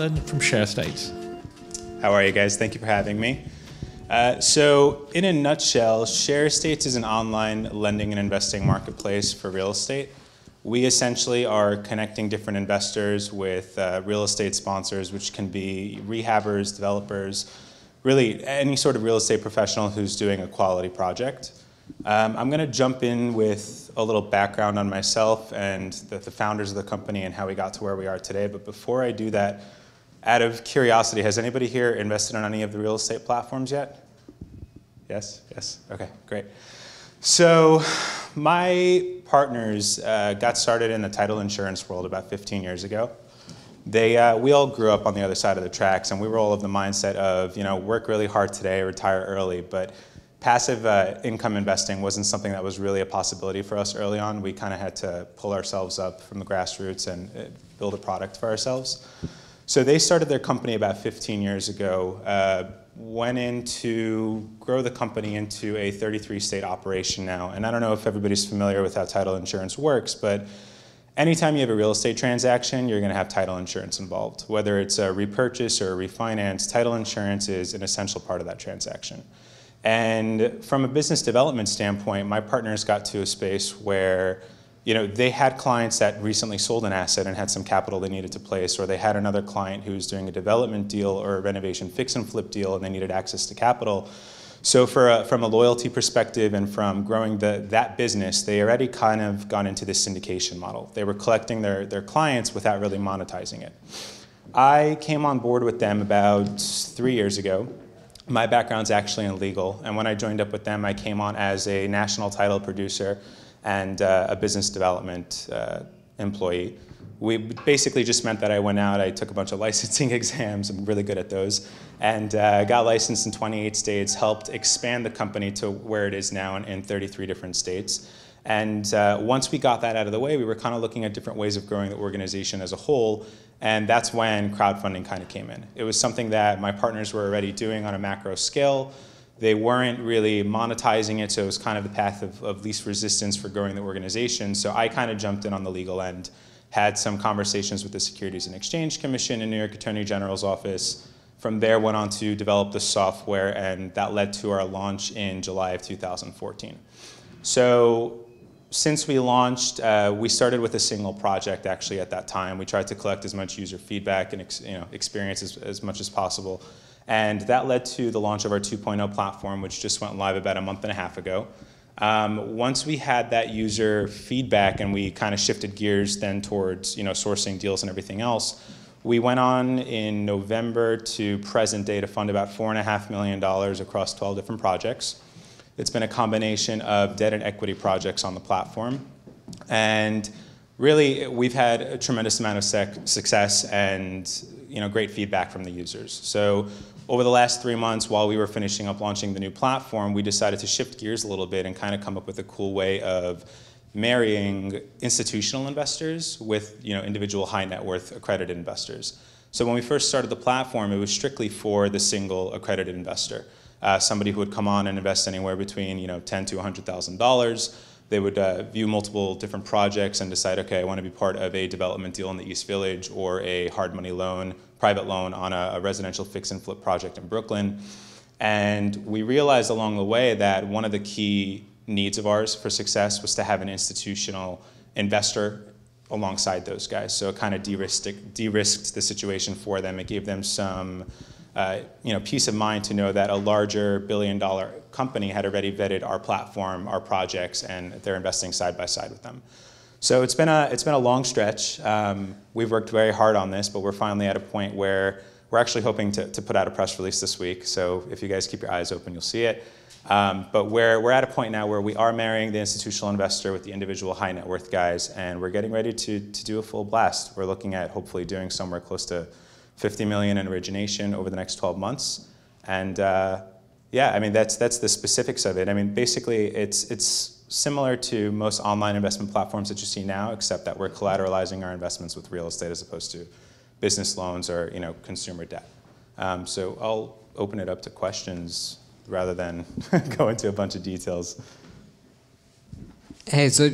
Alan from Sharestates. How are you guys? Thank you for having me. So in a nutshell, Sharestates is an online lending and investing marketplace for real estate. We essentially are connecting different investors with real estate sponsors, which can be rehabbers, developers, really any sort of real estate professional who's doing a quality project. I'm going to jump in with a little background on myself and the founders of the company and how we got to where we are today. But before I do that, out of curiosity, has anybody here invested in any of the real estate platforms yet? Yes? Yes? Okay, great. So my partners got started in the title insurance world about 15 years ago. We all grew up on the other side of the tracks, and we were all of the mindset of, work really hard today, retire early. But passive income investing wasn't something that was really a possibility for us early on. We kind of had to pull ourselves up from the grassroots and build a product for ourselves. So they started their company about 15 years ago, went in to grow the company into a 33-state operation now. And I don't know if everybody's familiar with how title insurance works, but anytime you have a real estate transaction, you're going to have title insurance involved. Whether it's a repurchase or a refinance, title insurance is an essential part of that transaction. And from a business development standpoint, my partners got to a space where they had clients that recently sold an asset and had some capital they needed to place, or they had another client who was doing a development deal or a renovation fix and flip deal and they needed access to capital. So from a loyalty perspective and from growing that business, they already kind of gone into this syndication model. They were collecting their clients without really monetizing it. I came on board with them about 3 years ago. My background's actually in legal, and when I joined up with them, I came on as a national title producer and a business development employee. We basically just meant that I went out, I took a bunch of licensing exams, I'm really good at those, and got licensed in 28 states, helped expand the company to where it is now in 33 different states. And once we got that out of the way, we were kind of looking at different ways of growing the organization as a whole, and that's when crowdfunding kind of came in. It was something that my partners were already doing on a macro scale. They weren't really monetizing it, so it was kind of the path of least resistance for growing the organization. So I kind of jumped in on the legal end, had some conversations with the Securities and Exchange Commission and New York Attorney General's office. From there, went on to develop the software, and that led to our launch in July of 2014. So since we launched, we started with a single project actually at that time. We tried to collect as much user feedback and experience as much as possible. And that led to the launch of our 2.0 platform, which just went live about a month and a half ago. Once we had that user feedback and we kind of shifted gears then towards sourcing deals and everything else, we went on in November to present day to fund about $4.5 million across 12 different projects. It's been a combination of debt and equity projects on the platform. And really, we've had a tremendous amount of success and great feedback from the users. So over the last 3 months, while we were finishing up launching the new platform, we decided to shift gears a little bit and kind of come up with a cool way of marrying institutional investors with individual high net worth accredited investors. So when we first started the platform, it was strictly for the single accredited investor. Somebody who would come on and invest anywhere between $10,000 to $100,000. They would view multiple different projects and decide, okay, I want to be part of a development deal in the East Village or a hard money loan, private loan on a residential fix and flip project in Brooklyn. And we realized along the way that one of the key needs of ours for success was to have an institutional investor alongside those guys. So it kind of de-risked the situation for them. It gave them some peace of mind to know that a larger billion-dollar company had already vetted our platform, our projects, and they're investing side by side with them. So it's been a long stretch. We've worked very hard on this, but we're finally at a point where we're actually hoping to put out a press release this week. So if you guys keep your eyes open, you'll see it. But we're at a point now where we are marrying the institutional investor with the individual high net worth guys, and we're getting ready to do a full blast. We're looking at hopefully doing somewhere close to $50 million in origination over the next 12 months. And yeah, I mean, that's the specifics of it. I mean, basically, it's similar to most online investment platforms that you see now, except that we're collateralizing our investments with real estate as opposed to business loans or consumer debt. So I'll open it up to questions rather than go into a bunch of details. Hey, so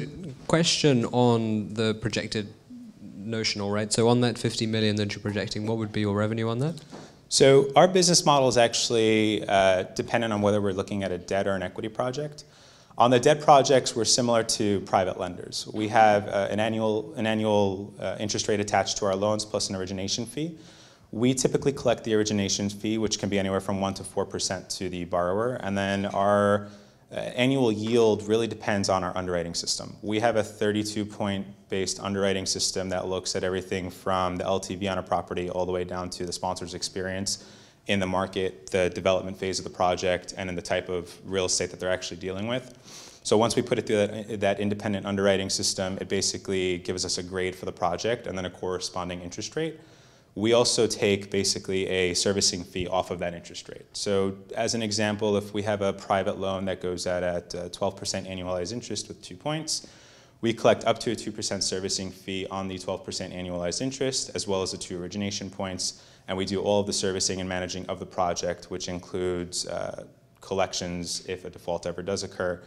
question on the projected notional, right? So on that 50 million that you're projecting, what would be your revenue on that? So our business model is actually dependent on whether we're looking at a debt or an equity project. On the debt projects, we're similar to private lenders. We have an annual interest rate attached to our loans plus an origination fee. We typically collect the origination fee, which can be anywhere from 1% to 4% to the borrower, and then our annual yield really depends on our underwriting system. We have a 32-point based underwriting system that looks at everything from the LTV on a property all the way down to the sponsor's experience in the market, the development phase of the project, and in the type of real estate that they're actually dealing with. So once we put it through that independent underwriting system, it basically gives us a grade for the project and then a corresponding interest rate. We also take basically a servicing fee off of that interest rate. So as an example, if we have a private loan that goes out at 12% annualized interest with 2 points, we collect up to a 2% servicing fee on the 12% annualized interest, as well as the 2 origination points. And we do all of the servicing and managing of the project, which includes collections if a default ever does occur.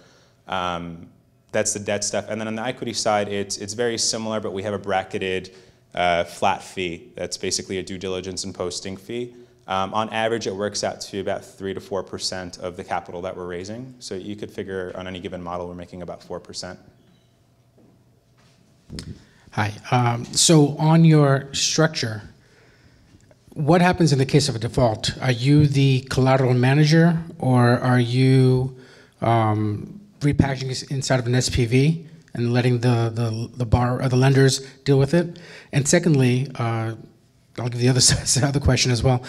That's the debt stuff. And then on the equity side, it's very similar, but we have a bracketed flat fee. That's basically a due diligence and posting fee. On average, it works out to about 3 to 4% of the capital that we're raising. So you could figure on any given model, we're making about 4%. Hi. So on your structure, what happens in the case of a default? Are you the collateral manager, or are you repackaging it inside of an SPV and letting the borrower or the lenders deal with it? And secondly, I'll give the other question as well.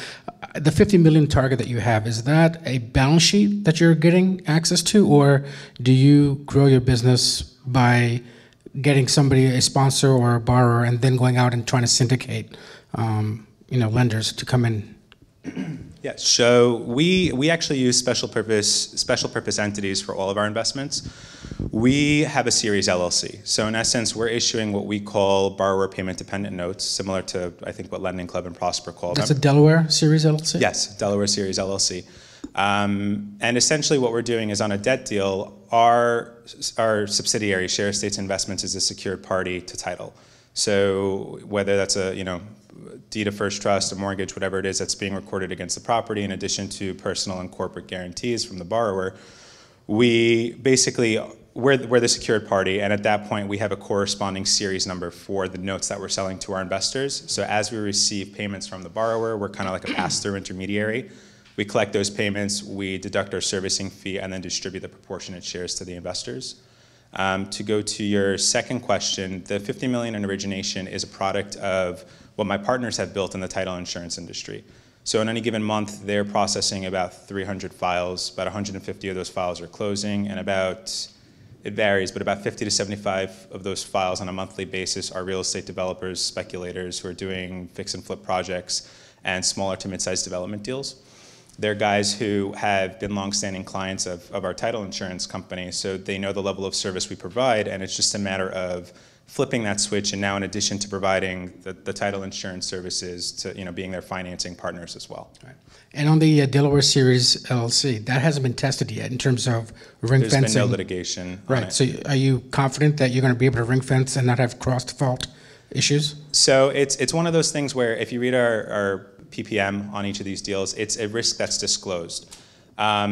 The 50 million target that you have, is that a balance sheet that you're getting access to, or do you grow your business by getting somebody, a sponsor or a borrower, and then going out and trying to syndicate lenders to come in? Yeah, so we actually use special purpose entities for all of our investments. We have a series LLC. So in essence, we're issuing what we call borrower payment dependent notes, similar to, I think, what Lending Club and Prosper call them. That's a Delaware series LLC? Yes, Delaware series LLC. And essentially what we're doing is on a debt deal, our subsidiary, Sharestates Investments, is a secured party to title. So whether that's a deed of first trust, a mortgage, whatever it is that's being recorded against the property, in addition to personal and corporate guarantees from the borrower, we're the secured party, and at that point we have a corresponding series number for the notes that we're selling to our investors. So as we receive payments from the borrower, we're kind of like a pass-through intermediary. We collect those payments, we deduct our servicing fee, and then distribute the proportionate shares to the investors. To go to your second question, the 50 million in origination is a product of what my partners have built in the title insurance industry. So in any given month, they're processing about 300 files, about 150 of those files are closing, and it varies, but about 50 to 75 of those files on a monthly basis are real estate developers, speculators who are doing fix and flip projects and smaller to mid-sized development deals. They're guys who have been longstanding clients of our title insurance company, so they know the level of service we provide, and it's just a matter of flipping that switch, and now in addition to providing the title insurance services, to being their financing partners as well. Right. And on the Delaware Series LLC, that hasn't been tested yet in terms of ring fencing. There's been no litigation. Right. So are you confident that you're going to be able to ring fence and not have cross default issues? So it's one of those things where if you read our PPM on each of these deals, it's a risk that's disclosed. I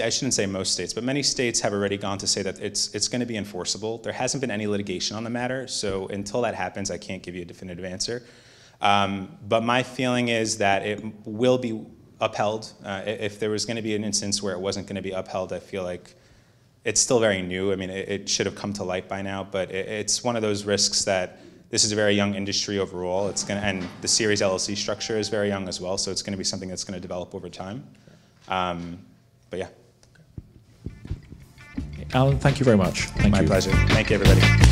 shouldn't say most states, but many states have already gone to say that it's going to be enforceable. There hasn't been any litigation on the matter, so until that happens, I can't give you a definitive answer. But my feeling is that it will be upheld. If there was going to be an instance where it wasn't going to be upheld, I feel like it's still very new. I mean, it should have come to light by now, but it's one of those risks that this is a very young industry overall. And the Series LLC structure is very young as well, so it's going to be something that's going to develop over time. But yeah. Alan, thank you very much. My pleasure. Thank you, everybody.